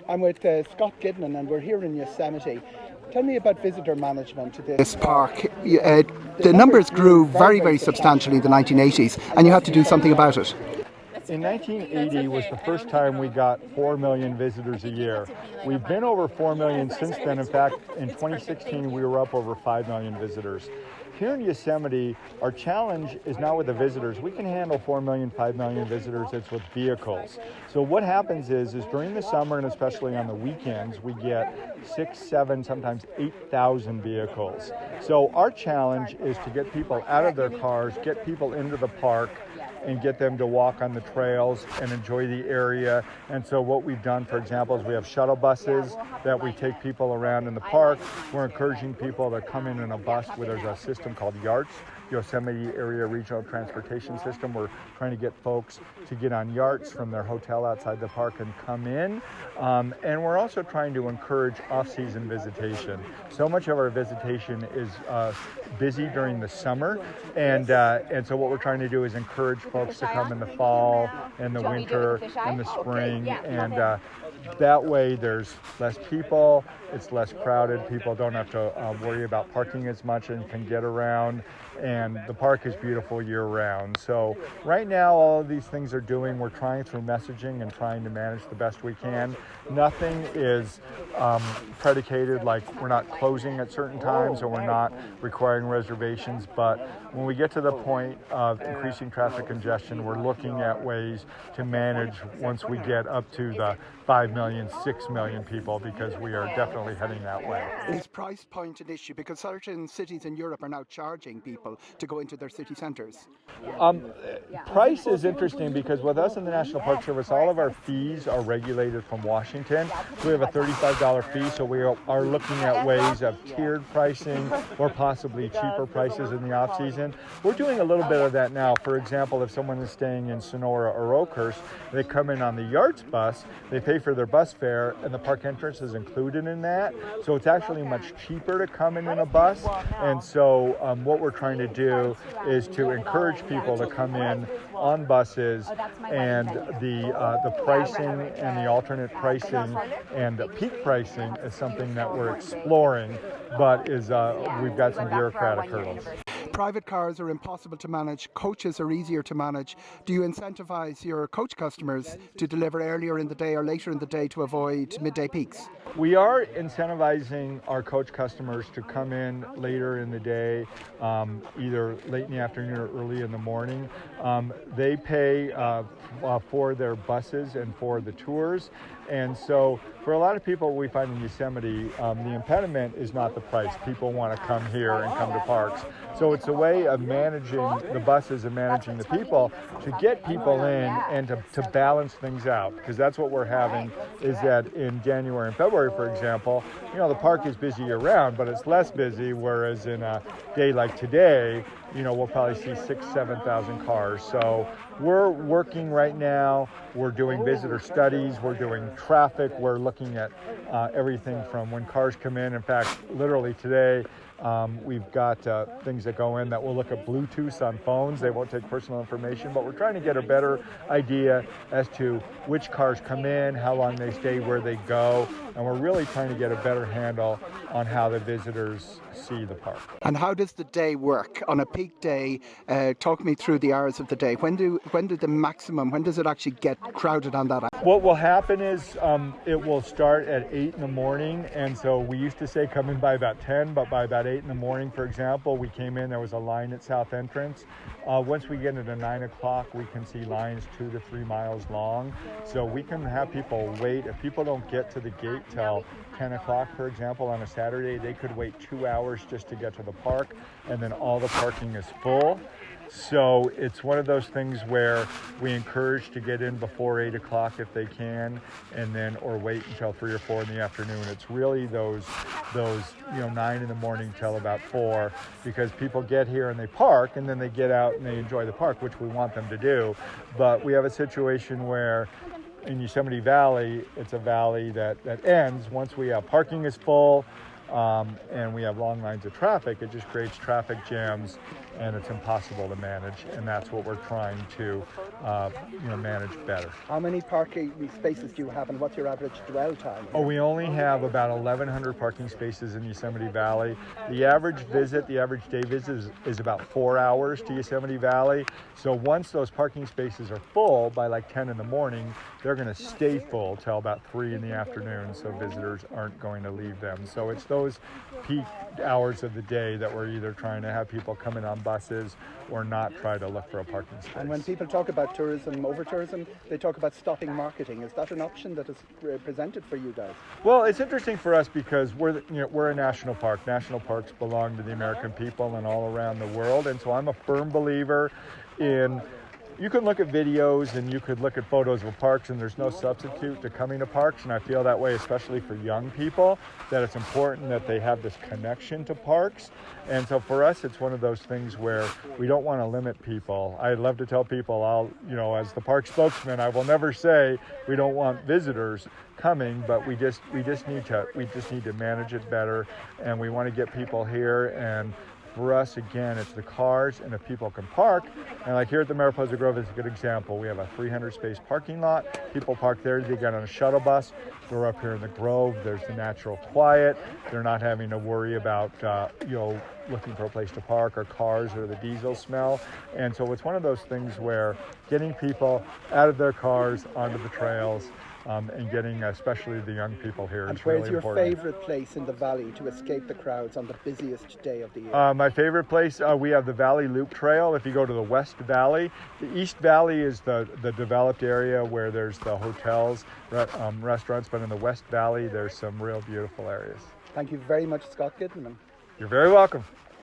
I'm with Scott Gediman, and we're here in Yosemite. Tell me about visitor management to this park. The numbers grew very, very substantially in the 1980s, and you had to do something about it. In 1980 was the first time we got 4 million visitors a year. We've been over 4 million since then. In fact, in 2016, we were up over 5 million visitors. Here in Yosemite, our challenge is not with the visitors. We can handle 4 million, 5 million visitors. It's with vehicles. So what happens is during the summer and especially on the weekends, we get 6, 7, sometimes 8,000 vehicles. So our challenge is to get people out of their cars, get people into the park, and get them to walk on the trails and enjoy the area. And so what we've done, for example, is we have shuttle buses that we take people around in the park. We're encouraging people to come in a bus where there's a system called YARTS, Yosemite Area Regional Transportation System. We're trying to get folks to get on YARTS from their hotel outside the park and come in. And we're also trying to encourage off-season visitation. So much of our visitation is busy during the summer, and so what we're trying to do is encourage folks to come in the fall and the winter and the spring, and that way there's less people, it's less crowded, people don't have to worry about parking as much and can get around, and the park is beautiful year-round. So right now all of these things are doing, we're trying through messaging and trying to manage the best we can. Nothing is predicated, like we're not closing at certain times or we're not requiring reservations, but when we get to the point of increasing traffic congestion, we're looking at ways to manage once we get up to the 5 million, 6 million people, because we are definitely heading that way. Is price point an issue? Because certain cities in Europe are now charging people to go into their city centres. Price is interesting because with us in the National Park Service, all of our fees are regulated from Washington. We have a $35 fee, so we are looking at ways of tiered pricing or possibly cheaper prices in the off-season. We're doing a little bit of that now. For example, if someone is staying in Sonora or Oakhurst, they come in on the YARTS bus, they pay for their bus fare, and the park entrance is included in that. So it's actually much cheaper to come in a bus. And so what we're trying to do is to encourage people to come in on buses, and the pricing and the alternate pricing and the peak pricing is something that we're exploring, but we've got some bureaucratic hurdles. Private cars are impossible to manage, coaches are easier to manage. Do you incentivize your coach customers to deliver earlier in the day or later in the day to avoid midday peaks? We are incentivizing our coach customers to come in later in the day, either late in the afternoon or early in the morning. They pay for their buses and for the tours. And so for a lot of people we find in Yosemite, the impediment is not the price. People want to come here and come to parks. So it's a way of managing the buses and managing the people to get people in and to balance things out. Because that's what we're having, is that in January and February, for example, the park is busy year round, but it's less busy, whereas in a day like today, we'll probably see 6,000, 7,000 cars. So we're working right now. We're doing visitor studies. We're doing traffic. We're looking at everything from when cars come in. In fact, literally today, we've got things that go in that will look at Bluetooth on phones. They won't take personal information, but we're trying to get a better idea as to which cars come in, how long they stay, where they go, and we're really trying to get a better handle on how the visitors see the park. And how does the day work? On a peak day, talk me through the hours of the day. When does it actually get crowded on that? What will happen is it will start at 8 in the morning, and so we used to say come in by about 10, but by about 8 in the morning, for example, we came in, there was a line at South Entrance. Once we get into 9 o'clock, we can see lines 2 to 3 miles long. So we can have people wait. If people don't get to the gate till 10 o'clock, for example, on a Saturday, they could wait 2 hours just to get to the park, and then all the parking is full. So it's one of those things where we encourage to get in before 8 o'clock if they can, and then or wait until 3 or 4 in the afternoon. It's really those 9 in the morning till about 4, because people get here and they park, and then they get out and they enjoy the park, which we want them to do. But we have a situation where in Yosemite Valley, it's a valley that ends once we have parking is full, and we have long lines of traffic. It just creates traffic jams, and it's impossible to manage, and that's what we're trying to manage better. How many parking spaces do you have, and what's your average dwell time? Oh, we only have about 1,100 parking spaces in Yosemite Valley. The average day visit is about 4 hours to Yosemite Valley. So once those parking spaces are full by like 10 in the morning, they're going to stay full till about 3 in the afternoon, so visitors aren't going to leave them. So it's those peak hours of the day that we're either trying to have people come in on buses or not try to look for a parking space. And when people talk about tourism, over-tourism, they talk about stopping marketing. Is that an option that is presented for you guys? Well, it's interesting for us because we're a national park. National parks belong to the American people and all around the world, and so I'm a firm believer in, you can look at videos and you could look at photos of parks, and there's no substitute to coming to parks. And I feel that way, especially for young people, that it's important that they have this connection to parks. And so for us, it's one of those things where we don't want to limit people. I love to tell people, as the park spokesman, I will never say we don't want visitors coming, but we just need to manage it better, and we want to get people here. And for us, again, it's the cars, and if people can park, and like here at the Mariposa Grove is a good example. We have a 300-space parking lot. People park there, they get on a shuttle bus. We're up here in the Grove. There's the natural quiet. They're not having to worry about, looking for a place to park, or cars, or the diesel smell. And so it's one of those things where getting people out of their cars onto the trails, and getting especially the young people here is really important. And where's your favorite place in the valley to escape the crowds on the busiest day of the year? My favorite place, we have the Valley Loop Trail. If you go to the West Valley, the East Valley is the developed area where there's the hotels, restaurants, but in the West Valley, there's some real beautiful areas. Thank you very much, Scott Gediman. You're very welcome.